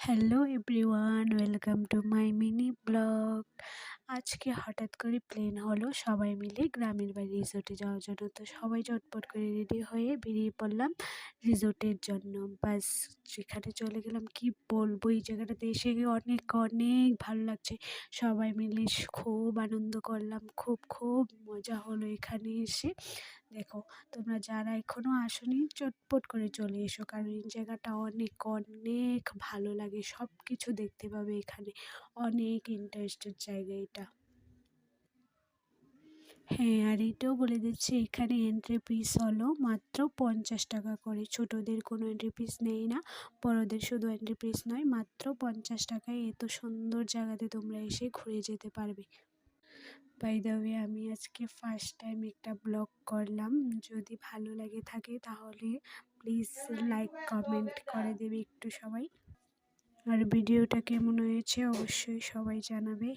Hello everyone, welcome to my mini blog. আজকে হঠাৎ করে প্ল্যান হলো সবাই মিলে গ্রামের বাড়ি রিসোর্টে যাওয়ার জন্য। তো সবাই চটপট করে রেডি হয়ে বেরিয়ে পড়লাম রিসোর্টের জন্য। বাস সেখানে চলে গেলাম, কি বলবো, এই জায়গাটাতে এসে অনেক অনেক ভালো লাগছে। সবাই মিলে খুব আনন্দ করলাম, খুব খুব মজা হলো এখানে এসে। দেখো, তোমরা যারা এখনও আসোনি চটপট করে চলে এসো, কারণ এই জায়গাটা অনেক অনেক ভালো লাগে, সব কিছু দেখতে পাবে এখানে। অনেক ইন্টারেস্টেড জায়গা এটা। হ্যাঁ, আর এটাও বলে দিচ্ছি, এখানে এন্ট্রি ফিস হলো মাত্র 50 টাকা করে। ছোটদের কোনো এন্ট্রি ফিস নেই না, বড়দের শুধু এন্ট্রি ফিস নয়, মাত্র 50 টাকায় এত সুন্দর জায়গাতে তোমরা এসে ঘুরে যেতে পারবে। বাই দ্য ওয়ে, আমি আজকে ফার্স্ট টাইম একটা ব্লগ করলাম। যদি ভালো লাগে থাকে তাহলে প্লিজ লাইক কমেন্ট করে দেবে একটু সবাই। আর ভিডিওটা কেমন হয়েছে অবশ্যই সবাই জানাবে।